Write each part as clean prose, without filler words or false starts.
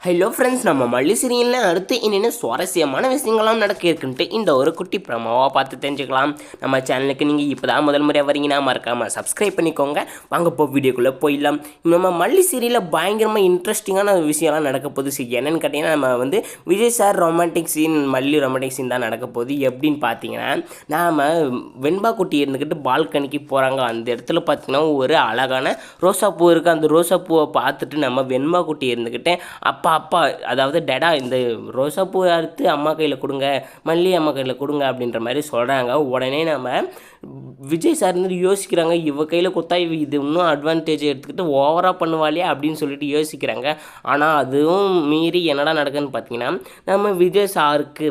Hello friends, நம்ம மல்லி சீரியலில் அடுத்து என்னென்ன சுவாரஸ்யமான விஷயங்கள்லாம் நடக்க இருக்குன்ட்டு இந்த ஒரு குட்டி ப்ரமோவாக பார்த்து தெரிஞ்சுக்கலாம். நம்ம சேனலுக்கு நீங்கள் இப்போ தான் முதல் முறையாக வரீங்கன்னா மறக்காமல் சப்ஸ்கிரைப் பண்ணிக்கோங்க. வாங்க இப்போ வீடியோக்குள்ளே போயிடலாம். நம்ம மல்லி சீரியலில் பயங்கரமாக இன்ட்ரெஸ்டிங்கான விஷயம்லாம் நடக்க போகுது. என்னென்னு கேட்டிங்கன்னா, நம்ம விஜய் சார் ரொமான்டிக் சீன், மல்லி ரொமான்டிக் சீன் தான் நடக்க போகுது. எப்படின்னு பார்த்தீங்கன்னா, நாம் வெண்பா குட்டி இருந்துக்கிட்டு பால்கனிக்கு போகிறாங்க. அந்த இடத்துல பார்த்தீங்கன்னா ஒரு அழகான ரோசா பூ இருக்குது. அந்த ரோசா பூவை பார்த்துட்டு நம்ம வெண்பா குட்டி இருந்துக்கிட்டு அப்பா அதாவது டேடா இந்த ரோசாப்பூ அறுத்து அம்மா கையில் கொடுங்க, மல்லி அம்மா கையில் கொடுங்க அப்படின்ற மாதிரி சொல்கிறாங்க. உடனே நம்ம விஜய் சார் இருந்து யோசிக்கிறாங்க, இவ கையில் கொடுத்தா இது இன்னும் அட்வான்டேஜ் எடுத்துக்கிட்டு ஓவராக பண்ணுவாளே அப்படின்னு சொல்லிட்டு யோசிக்கிறாங்க. ஆனால் அதுவும் மீறி என்னடா நடக்குதுன்னு பார்த்தீங்கன்னா, நம்ம விஜய் சாருக்கு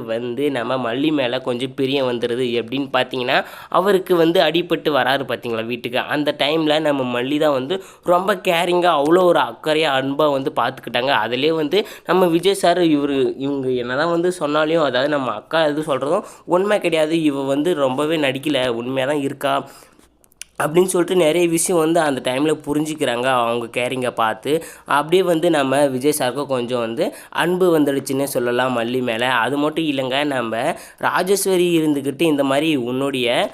நம்ம மல்லி மேலே கொஞ்சம் பிரியம் வந்துடுது. எப்படின்னு பார்த்தீங்கன்னா, அவருக்கு அடிபட்டு வராரு பார்த்தீங்களா வீட்டுக்கு. அந்த டைமில் நம்ம மல்லி தான் ரொம்ப கேரிங்காக அவ்வளோ ஒரு அக்கறையாக அன்பாக பார்த்துக்கிட்டாங்க. அதிலே நம்ம விஜய் சார் இவங்க என்னதான் சொன்னாலையும், அதாவது நம்ம அக்கா எது சொல்கிறதும் உண்மை கிடையாது, இவ ரொம்பவே நடிக்கலை, உண்மையாக தான் இருக்கா அப்படின்னு சொல்லிட்டு நிறைய விஷயம் அந்த டைமில் புரிஞ்சிக்கிறாங்க அவங்க கேரிங்கை பார்த்து. அப்படியே நம்ம விஜய் சாருக்கும் கொஞ்சம் அன்பு வந்துடுச்சுன்னே சொல்லலாம் மல்லி மேலே. அது மட்டும் இல்லைங்க, நம்ம ராஜேஸ்வரி இருந்துக்கிட்டு இந்த மாதிரி உன்னுடைய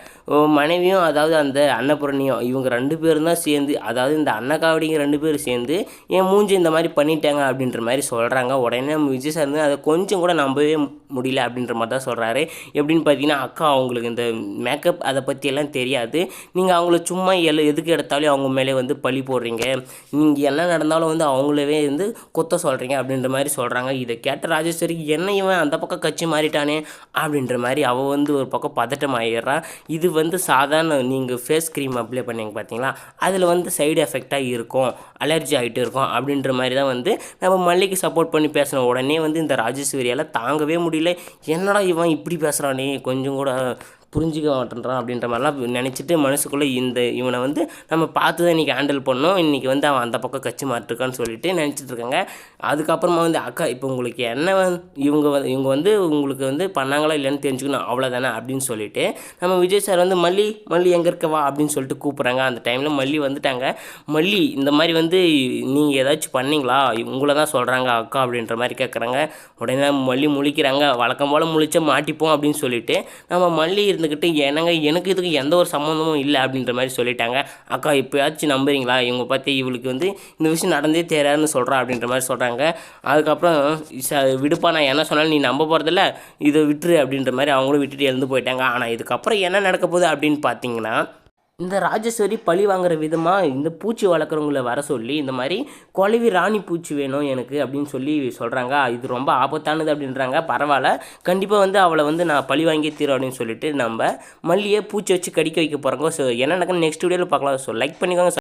மனைவியும், அதாவது அந்த அன்னபூரணியும், இவங்க 2 பேரும் தான் சேர்ந்து, அதாவது இந்த அன்னக்காவடிங்க 2 பேரும் சேர்ந்து என் மூஞ்சி இந்த மாதிரி பண்ணிட்டாங்க அப்படின்ற மாதிரி சொல்கிறாங்க. உடனே நம்ம விஜய் சார் அதை கொஞ்சம் கூட நம்பவே முடியல அப்படின்ற மாதிரி தான் சொல்கிறாரு. எப்படின்னு பார்த்தீங்கன்னா, அக்கா அவங்களுக்கு இந்த மேக்கப் அதை பற்றியெல்லாம் தெரியாது, நீங்கள் அவங்கள சும்மா எதுக்கு எடுத்தாலும் அவங்க மேலே பழி போடுறீங்க, நீங்கள் என்ன நடந்தாலும் அவங்களவே கொத்த சொல்கிறீங்க அப்படின்ற மாதிரி சொல்கிறாங்க. இதை கேட்ட ராஜேஸ்வரி, என்ன இவன் அந்த பக்கம் கட்சி மாறிட்டானே அப்படின்ற மாதிரி அவள் ஒரு பக்கம் பதட்டம் ஆகிடுறா. இது சாதாரண நீங்கள் ஃபேஸ் க்ரீம் அப்ளை பண்ணிங்க பார்த்தீங்களா, அதில் சைடு எஃபெக்டாக இருக்கும், அலர்ஜி ஆகிட்டு இருக்கும் அப்படின்ற மாதிரி தான் நம்ம மல்லிக்கு சப்போர்ட் பண்ணி பேசின. உடனே இந்த ராஜேஸ்வரியால் தாங்கவே முடியல, என்னடா இவன் இப்படி பேசுகிறானே, கொஞ்சம் கூட புரிஞ்சிக்க மாட்டேன்றான் அப்படின்ற மாதிரிலாம் நினச்சிட்டு மனசுக்குள்ளே இவனை நம்ம பார்த்து தான் இன்றைக்கி ஹேண்டில் பண்ணோம், இன்றைக்கி அவன் அந்த பக்கம் கட்சி மாட்டிருக்கான்னு சொல்லிட்டு நினச்சிட்டு இருக்காங்க. அதுக்கப்புறமா அக்கா இப்போ உங்களுக்கு என்ன இவங்க உங்களுக்கு பண்ணாங்களா இல்லைன்னு தெரிஞ்சுக்கணும், அவ்வளோதானே அப்படின்னு சொல்லிட்டு நம்ம விஜய் சார் மல்லி எங்கே இருக்கவா அப்படின்னு சொல்லிட்டு கூப்பிட்றாங்க. அந்த டைமில் மல்லி வந்துட்டாங்க. மல்லி இந்த மாதிரி நீங்கள் ஏதாச்சும் பண்ணிங்களா, உங்களை தான் சொல்கிறாங்க அக்கா அப்படின்ற மாதிரி கேட்குறாங்க. உடனே மல்லி முழிக்கிறாங்க. வழக்கம் போல் முழிச்சா மாட்டிப்போம் அப்படின்னு சொல்லிட்டு நம்ம மல்லி இருந்துக்கிட்டு, எனக்கு இதுக்கு எந்த ஒரு சம்மந்தமும் இல்லை அப்படின்ற மாதிரி சொல்லிட்டாங்க. அக்கா இப்போயாச்சும் நம்புறீங்களா, இவங்க பார்த்து இவளுக்கு இந்த விஷயம் நடந்தே தெரியாதுன்னு சொல்கிறா அப்படின்ற மாதிரி சொல்கிறாங்க. அதுக்கப்புறம் விடுப்பா, நான் என்ன சொன்னாலும் நீ நம்ப போகிறதில்ல, இதை விட்டுரு அப்படின்ற மாதிரி அவங்களும் விட்டுட்டு எழுந்து போயிட்டாங்க. ஆனால் இதுக்கப்புறம் என்ன நடக்க போகுது அப்படின்னு பார்த்தீங்கன்னா, இந்த ராஜேஸ்வரி பழி வாங்குற விதமாக இந்த பூச்சி வளர்க்குறவங்கள வர சொல்லி, இந்த மாதிரி குளவி ராணி பூச்சி வேணும் எனக்கு அப்படின்னு சொல்லி சொல்கிறாங்க. இது ரொம்ப ஆபத்தானது அப்படின்றாங்க. பரவாயில்ல, கண்டிப்பாக அவளை நான் பழி வாங்கி தீரும் அப்படின்னு சொல்லிட்டு நம்ம மல்லியை பூச்சி வச்சு கடிக்க வைக்க போகிறாங்க. ஸோ என்ன நடக்குன்னு நெக்ஸ்ட் வீடியோவில் பார்க்கலாம். ஸோ லைக் பண்ணிக்கோங்க.